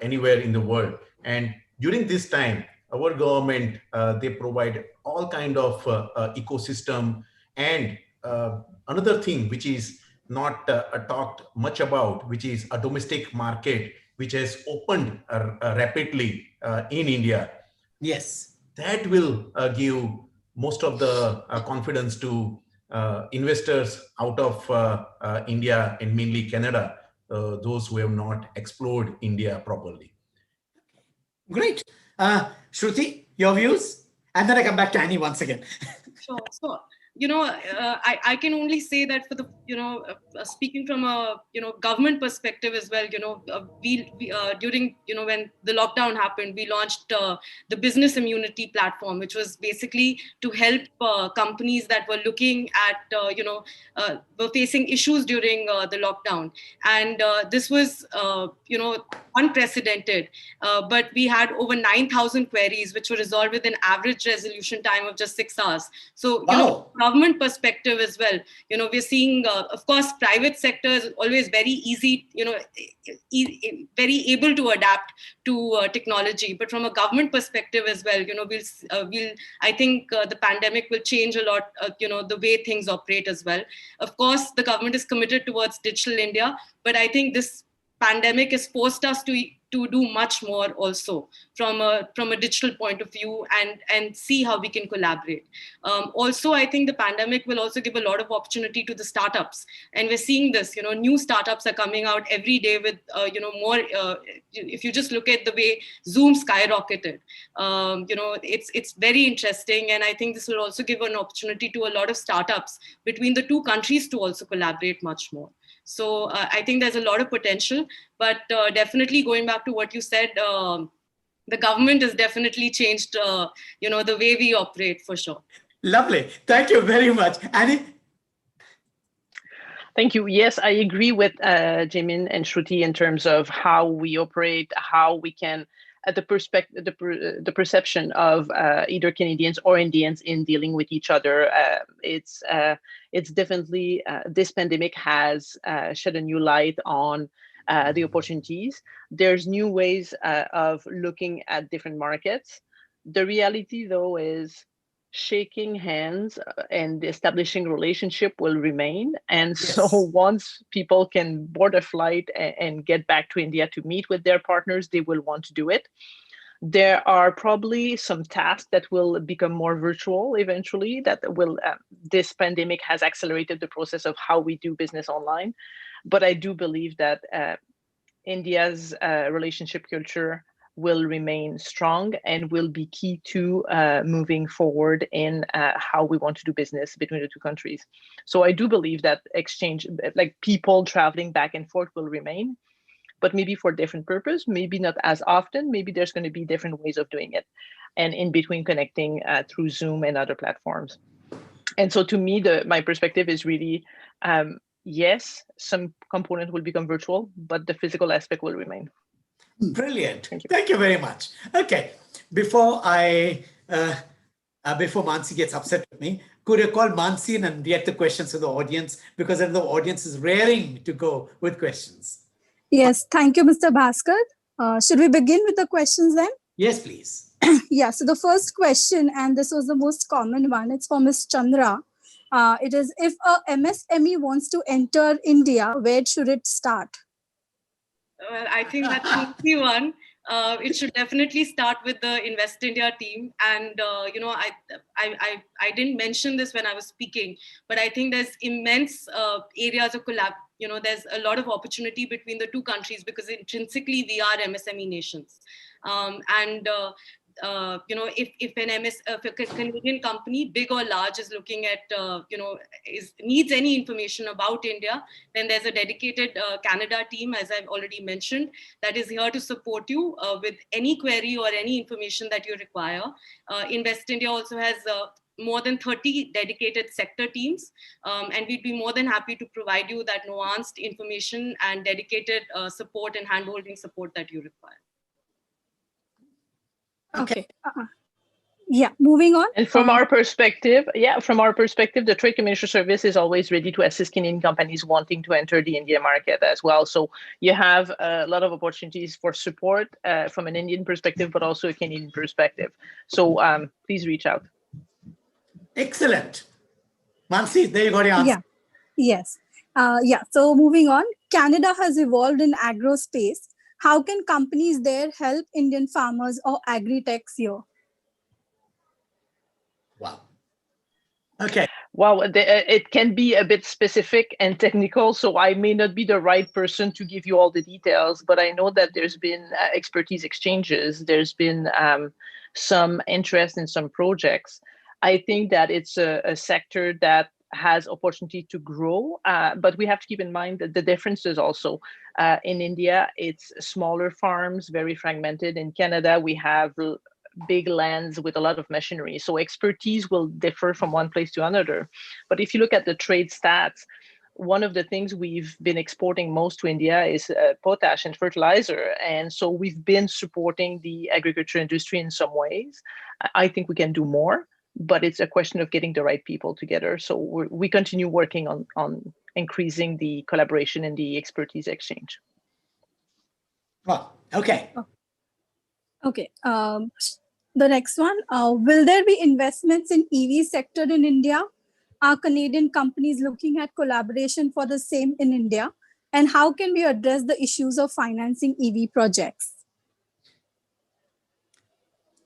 anywhere in the world. And during this time, our government, they provide all kind of ecosystem. And another thing which is not talked much about, which is a domestic market, which has opened rapidly in India. Yes. That will give most of the confidence to investors out of India and mainly Canada, those who have not explored India properly. Great. Shruti, your views? And then I come back to Annie once again. Sure. So, you know, I can only say that for the, you know, speaking from a, you know, government perspective as well, you know, we during, you know, when the lockdown happened, we launched the business immunity platform, which was basically to help companies that were looking at, you know, were facing issues during the lockdown. And this was, you know, unprecedented, but we had over 9,000 queries, which were resolved with an average resolution time of just 6 hours. So, you know, government perspective as well, we're seeing, of course, private sector is always very easy, very able to adapt to technology. But from a government perspective as well, I think the pandemic will change a lot, the way things operate as well. Of course, the government is committed towards Digital India, but I think this pandemic has forced us to do much more also from a digital point of view, and see how we can collaborate. Also, I think the pandemic will also give a lot of opportunity to the startups, and we're seeing this. New startups are coming out every day with more. If you just look at the way Zoom skyrocketed, it's very interesting, and I think this will also give an opportunity to a lot of startups between the two countries to also collaborate much more. So I think there's a lot of potential, but definitely going back to what you said, the government has definitely changed, the way we operate for sure. Lovely. Thank you very much. Annie? Thank you. Yes, I agree with Jaimin and Shruti in terms of how we operate, how we can, the perception of either Canadians or Indians in dealing with each other. It's definitely, this pandemic has shed a new light on the opportunities. There's new ways of looking at different markets. The reality, though, is shaking hands and establishing relationship will remain. And so once people can board a flight and get back to India to meet with their partners, they will want to do it. There are probably some tasks that will become more virtual eventually, that will, this pandemic has accelerated the process of how we do business online. But I do believe that India's relationship culture will remain strong and will be key to moving forward in how we want to do business between the two countries. So I do believe that exchange, like people traveling back and forth, will remain, but maybe for different purpose, maybe not as often. Maybe there's going to be different ways of doing it, and in between connecting through Zoom and other platforms. And so to me, my perspective is really, yes, some component will become virtual, but the physical aspect will remain. Brilliant. Thank you very much. Okay, before Mansi gets upset with me, could you call Mansi and get the questions to the audience, because then the audience is raring to go with questions. Yes, thank you, Mr. Bhaskar. Should we begin with the questions then? Yes, please. Yeah, so the first question, and this was the most common one, it's for Ms. Chandra. It is, if a MSME wants to enter India, where should it start? Well, I think that's an easy one. It should definitely start with the Invest India team. And, I didn't mention this when I was speaking, but I think there's immense areas of collab. There's a lot of opportunity between the two countries, because intrinsically we are MSME nations. If a Canadian company, big or large, is looking at, needs any information about India, then there's a dedicated Canada team, as I've already mentioned, that is here to support you with any query or any information that you require. Invest India also has more than 30 dedicated sector teams, and we'd be more than happy to provide you that nuanced information and dedicated support and handholding support that you require. Okay. Yeah, moving on. And from our perspective, the Trade Commission Service is always ready to assist Canadian companies wanting to enter the India market as well. So you have a lot of opportunities for support from an Indian perspective, but also a Canadian perspective. So please reach out. Excellent. Mansi, there you go, your answer. Yeah. Yes. So moving on, Canada has evolved in agro space. How can companies there help Indian farmers or agri-techs here? Wow. Okay. Wow, it can be a bit specific and technical, so I may not be the right person to give you all the details, but I know that there's been expertise exchanges. There's been some interest in some projects. I think that it's a sector that has opportunity to grow, but we have to keep in mind that the differences also. In India, it's smaller farms, very fragmented. In Canada, we have big lands with a lot of machinery. So expertise will differ from one place to another. But if you look at the trade stats, one of the things we've been exporting most to India is potash and fertilizer. And so we've been supporting the agriculture industry in some ways. I think we can do more. but it's a question of getting the right people together. So we continue working on increasing the collaboration and the expertise exchange. Well, okay. Okay. The next one, will there be investments in EV sector in India? Are Canadian companies looking at collaboration for the same in India? And how can we address the issues of financing EV projects?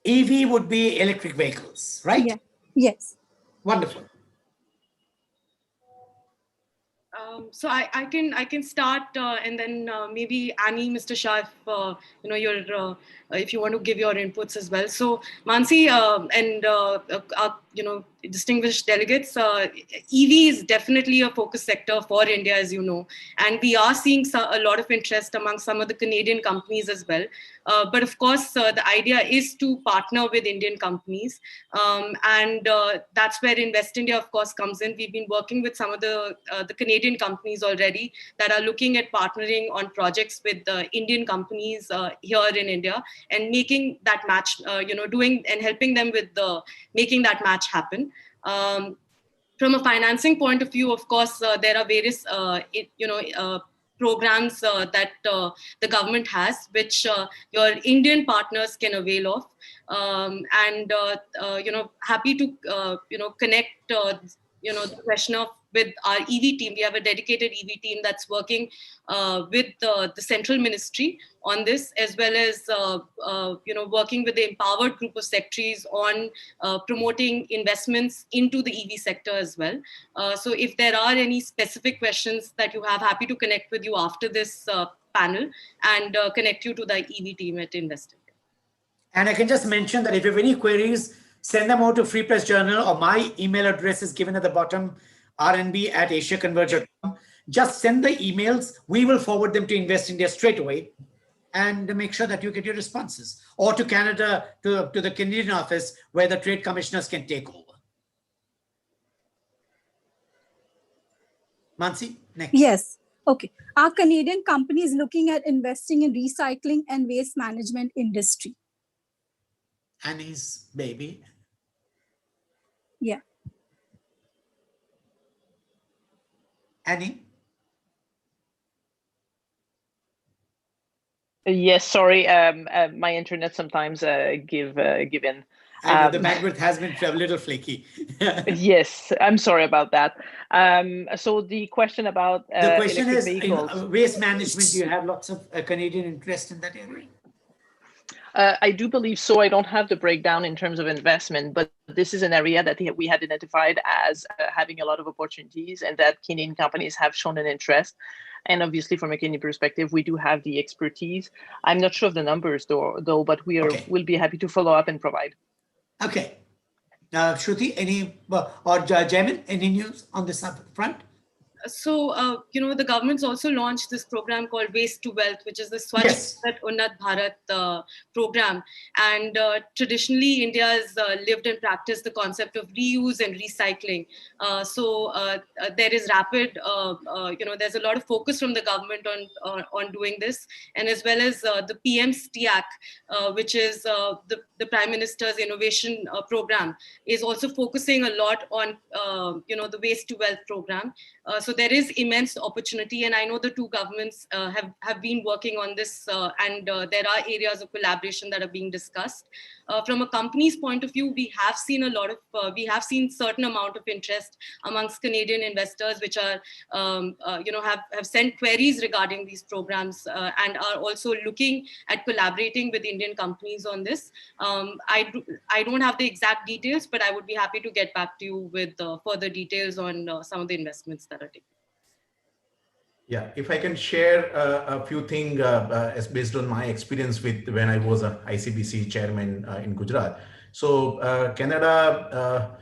EV would be electric vehicles, right? Yeah. Yes. Wonderful. So I can start and then maybe Annie, Mr. Shah, if if you want to give your inputs as well. So Mansi and distinguished delegates, EV is definitely a focus sector for India, as you know, and we are seeing a lot of interest among some of the Canadian companies as well. But of course, the idea is to partner with Indian companies, and that's where Invest India, of course, comes in. We've been working with some of the Canadian companies already that are looking at partnering on projects with Indian companies here in India and making that match, doing and helping them with making that match happen. From a financing point of view, of course, there are various, programs that the government has, which your Indian partners can avail of, and happy to connect the question of with our EV team. We have a dedicated EV team that's working with the central ministry on this, as well as working with the empowered group of secretaries on promoting investments into the EV sector as well. So if there are any specific questions that you have, happy to connect with you after this panel and connect you to the EV team at Invest India. And I can just mention that if you have any queries, send them out to Free Press Journal, or my email address is given at the bottom, rnb@asiaconverge.com. Just send the emails. We will forward them to Invest India straight away and make sure that you get your responses, or to Canada, to the Canadian office where the trade commissioners can take over. Mansi, next. Yes. Okay. Are Canadian companies looking at investing in recycling and waste management industry? Annie's baby. Yeah. Annie? Yes, sorry, my internet sometimes give in. I know the bandwidth has been a little flaky. Yes, I'm sorry about that. So the question about the question is, vehicles. Waste management, do you have lots of Canadian interest in that area? I do believe so. I don't have the breakdown in terms of investment, but this is an area that we had identified as having a lot of opportunities, and that Canadian companies have shown an interest. And obviously, from a Canadian perspective, we do have the expertise. I'm not sure of the numbers, though, but we'll be happy to follow up and provide. Okay. Shruti, or Jaimin, any news on this front? So, the government's also launched this program called Waste to Wealth, which is the Swachh Unnat Bharat program. And traditionally, India has lived and practiced the concept of reuse and recycling. So there is rapid, there's a lot of focus from the government on doing this. And as well as the PM's TIAC, which is the Prime Minister's innovation program, is also focusing a lot on, the Waste to Wealth program. So there is immense opportunity, and I know the two governments have been working on this, and there are areas of collaboration that are being discussed. From a company's point of view, we have seen certain amount of interest amongst Canadian investors, which are, have sent queries regarding these programs and are also looking at collaborating with Indian companies on this. I don't have the exact details, but I would be happy to get back to you with further details on some of the investments that are taken. Yeah, if I can share a few things as based on my experience with when I was a ICBC chairman in Gujarat. So Canada,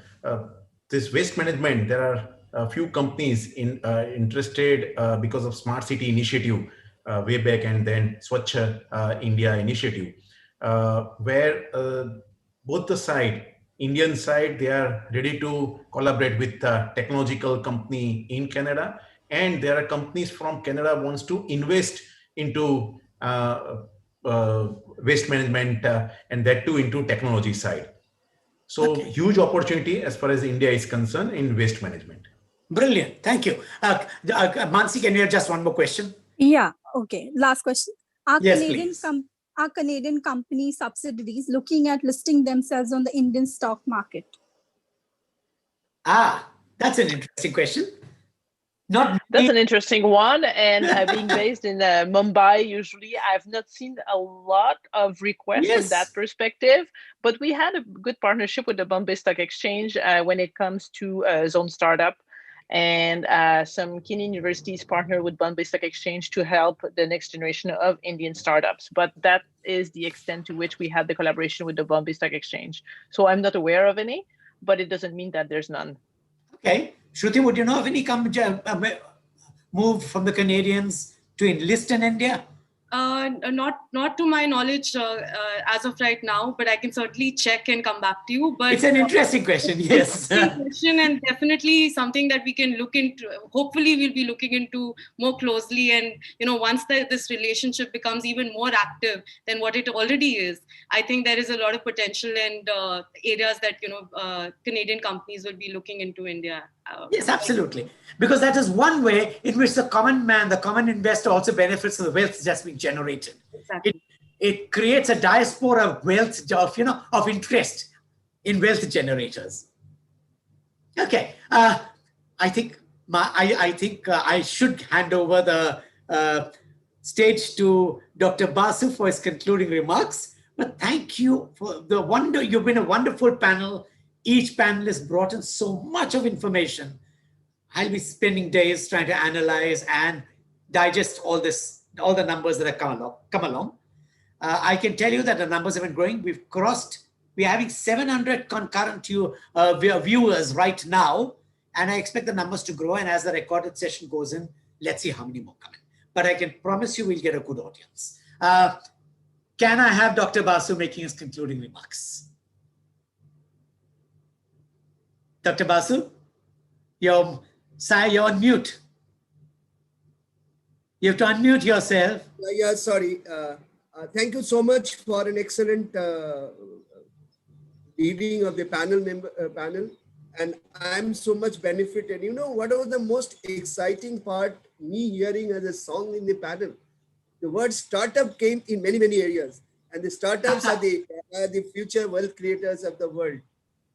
this waste management, there are a few companies interested because of Smart City initiative way back, and then Swachh India initiative, where both the side, Indian side, they are ready to collaborate with a technological company in Canada. And there are companies from Canada wants to invest into waste management and that too into technology side. So huge opportunity as far as India is concerned in waste management. Brilliant. Thank you. Mansi, can we have just one more question? Yeah. Okay. Last question. Are Yes, Canadian please. are Canadian company subsidiaries looking at listing themselves on the Indian stock market? That's an interesting question. That's an interesting one. And being based in Mumbai, usually I've not seen a lot of requests from that perspective. But we had a good partnership with the Bombay Stock Exchange when it comes to Zone Startup. And some Kenyan universities partner with Bombay Stock Exchange to help the next generation of Indian startups. But that is the extent to which we had the collaboration with the Bombay Stock Exchange. So I'm not aware of any, but it doesn't mean that there's none. Okay. Shruti, would you know of any move from the Canadians to enlist in India? Not to my knowledge as of right now, but I can certainly check and come back to you. But it's an interesting question, yes. Interesting question, and definitely something that we can look into. Hopefully, we'll be looking into more closely. And once this relationship becomes even more active than what it already is, I think there is a lot of potential and areas that Canadian companies will be looking into India. Yes, absolutely. Because that is one way in which the common man, the common investor also benefits from the wealth that's being generated. Exactly. It creates a diaspora of wealth, of interest in wealth generators. Okay. I think I should hand over the stage to Dr. Basu for his concluding remarks. But thank you for the wonder. You've been a wonderful panel. Each panelist brought in so much of information. I'll be spending days trying to analyze and digest all the numbers that have come along. I can tell you that the numbers have been growing. We're having 700 concurrent viewers right now, and I expect the numbers to grow. And as the recorded session goes in, let's see how many more come in. But I can promise you we'll get a good audience. Can I have Dr. Basu making his concluding remarks? Dr. Basu, you're on mute. You have to unmute yourself. Yeah, sorry. Thank you so much for an excellent leading of the panel. And I'm so much benefited. What was the most exciting part, me hearing as a song in the panel? The word startup came in many, many areas. And the startups are the future wealth creators of the world.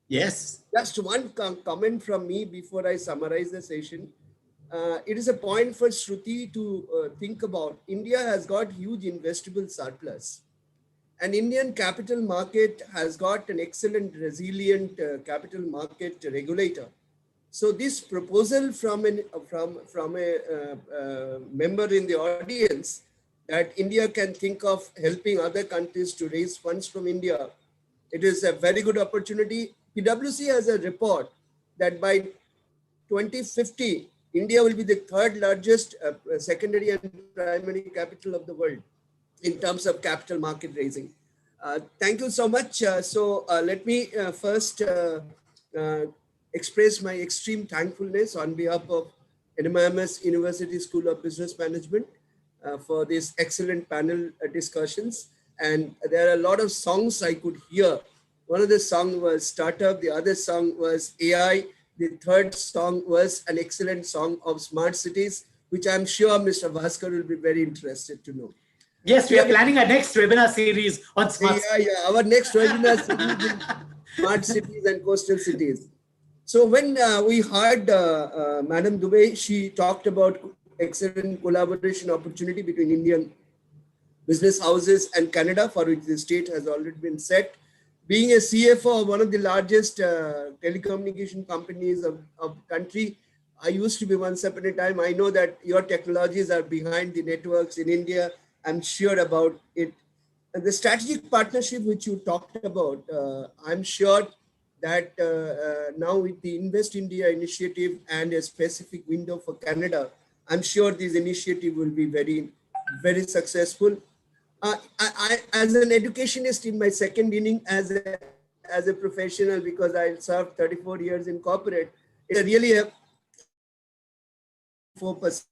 Yes. Just one comment from me before I summarize the session. It is a point for Shruti to think about. India has got huge investable surplus. And Indian capital market has got an excellent, resilient capital market regulator. So this proposal from a member in the audience that India can think of helping other countries to raise funds from India, it is a very good opportunity. PwC has a report that by 2050, India will be the third largest secondary and primary capital of the world in terms of capital market raising. Thank you so much. Let me first express my extreme thankfulness on behalf of NMIMS University School of Business Management for this excellent panel discussions. And there are a lot of songs I could hear. One of the songs was Startup, the other song was AI, the third song was an excellent song of Smart Cities, which I'm sure Mr. Bhaskar will be very interested to know. Yes, we are planning a next webinar series on smart cities. Yeah, our next webinar series is Smart Cities and Coastal Cities. So when we heard Madam Dube, she talked about excellent collaboration opportunity between Indian business houses and Canada, for which the state has already been set. Being a CFO of one of the largest telecommunication companies of the country, I used to be once upon a time. I know that your technologies are behind the networks in India. I'm sure about it. And the strategic partnership which you talked about, I'm sure that now with the Invest India initiative and a specific window for Canada, I'm sure this initiative will be very, very successful. I, as an educationist in my second inning as a professional, because I served 34 years in corporate, it's really a 4%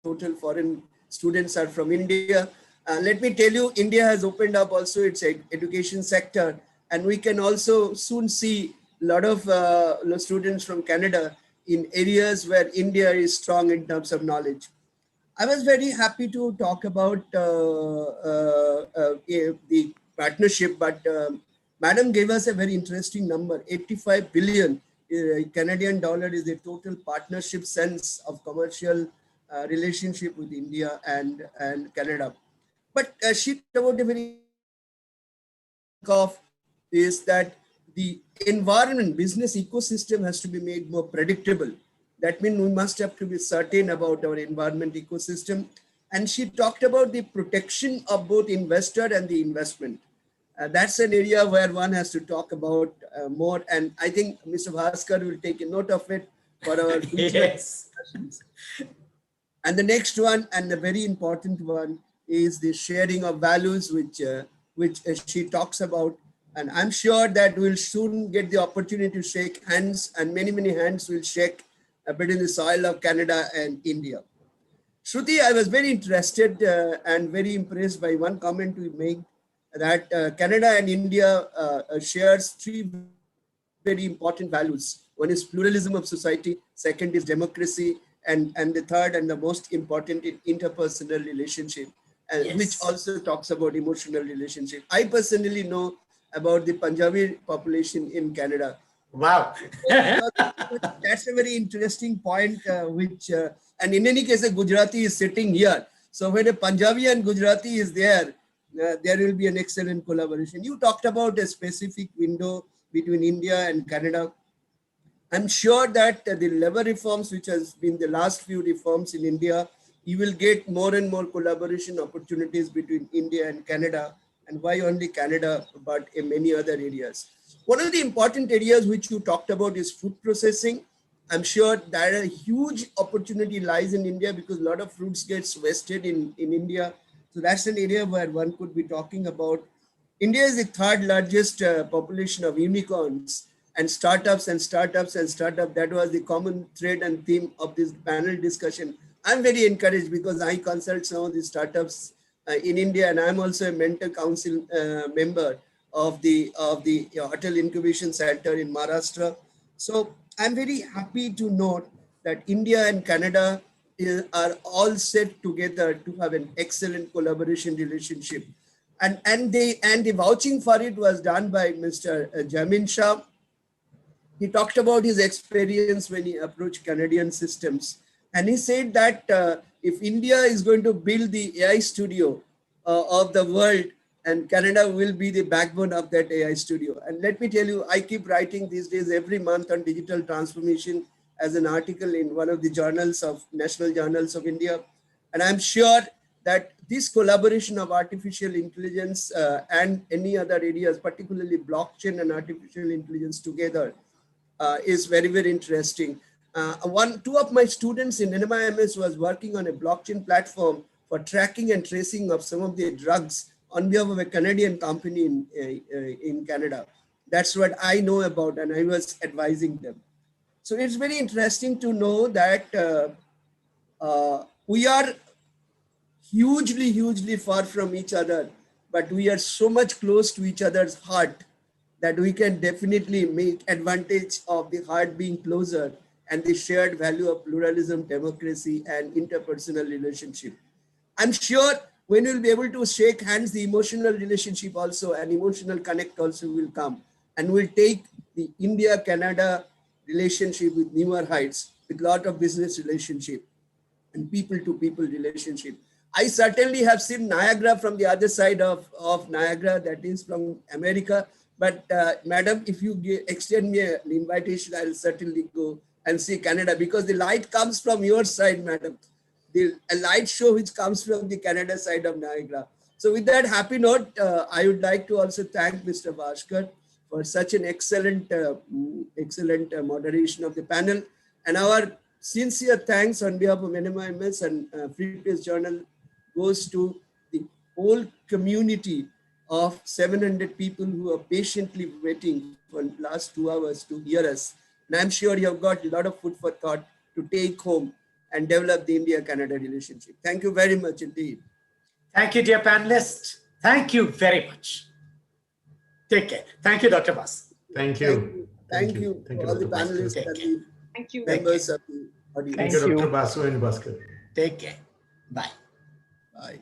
total foreign students are from India. Let me tell you, India has opened up also its education sector. And we can also soon see a lot of students from Canada in areas where India is strong in terms of knowledge. I was very happy to talk about the partnership, but Madam gave us a very interesting number. 85 billion Canadian dollar is the total partnership sense of commercial relationship with India and Canada. But she talked about a very of is that the environment, business ecosystem has to be made more predictable. That means we must have to be certain about our environment ecosystem. And she talked about the protection of both investor and the investment. That's an area where one has to talk about more. And I think Mr. Bhaskar will take a note of it for our future discussions. And the next one, and the very important one, is the sharing of values, which she talks about. And I'm sure that we'll soon get the opportunity to shake hands, and many, many hands will shake between the soil of Canada and India. Shruti, I was very interested and very impressed by one comment we made, that Canada and India shares three very important values. One is pluralism of society, second is democracy, and the third and the most important is interpersonal relationship, which also talks about emotional relationship. I personally know about the Punjabi population in Canada. Wow. That's a very interesting point, and in any case, a Gujarati is sitting here. So when a Punjabi and Gujarati is there, there will be an excellent collaboration. You talked about a specific window between India and Canada. I'm sure that the labor reforms, which has been the last few reforms in India, you will get more and more collaboration opportunities between India and Canada. And why only Canada, but in many other areas. One of the important areas which you talked about is food processing. I'm sure that a huge opportunity lies in India because a lot of fruits gets wasted in India. So that's an area where one could be talking about. India is the third largest population of unicorns, and startups and startups and startup. That was the common thread and theme of this panel discussion. I'm very encouraged because I consult some of the startups in India, and I'm also a mentor council member of the Hotel Incubation Center in Maharashtra. So I'm very happy to note that India and Canada are all set together to have an excellent collaboration relationship. And the vouching for it was done by Mr. Jaimin Shah. He talked about his experience when he approached Canadian systems. And he said that if India is going to build the AI studio of the world, and Canada will be the backbone of that AI studio. And let me tell you, I keep writing these days every month on digital transformation as an article in one of the journals of national journals of India. And I'm sure that this collaboration of artificial intelligence and any other areas, particularly blockchain and artificial intelligence together, is very, very interesting. Two of my students in NMIMS was working on a blockchain platform for tracking and tracing of some of the drugs on behalf of a Canadian company in Canada. That's what I know about, and I was advising them. So it's very interesting to know that we are hugely, hugely far from each other, but we are so much close to each other's heart that we can definitely make advantage of the heart being closer and the shared value of pluralism, democracy, and interpersonal relationship. I'm sure when we'll be able to shake hands, the emotional relationship also and emotional connect also will come, and we'll take the India-Canada relationship with newer heights, with a lot of business relationship and people-to-people relationship. I certainly have seen Niagara from the other side of Niagara, that is from America. But madam, if you extend me an invitation, I'll certainly go and see Canada, because the light comes from your side, madam. A light show which comes from the Canada side of Niagara. So with that happy note, I would like to also thank Mr. Bhaskar for such an excellent moderation of the panel. And our sincere thanks on behalf of NMIMS and Free Press Journal goes to the whole community of 700 people who are patiently waiting for the last 2 hours to hear us. And I'm sure you have got a lot of food for thought to take home and develop the India-Canada relationship. Thank you very much indeed. Thank you, dear panelists. Thank you very much. Take care. Thank you, Dr. Bas. Thank you. Thank you Thank to you, all the Dr. Bhaskar. panelists Take and care. the Thank you. members of the audience. Thank Thank you, you. Dr. Basu and Bhaskar. Take care. Bye. Bye.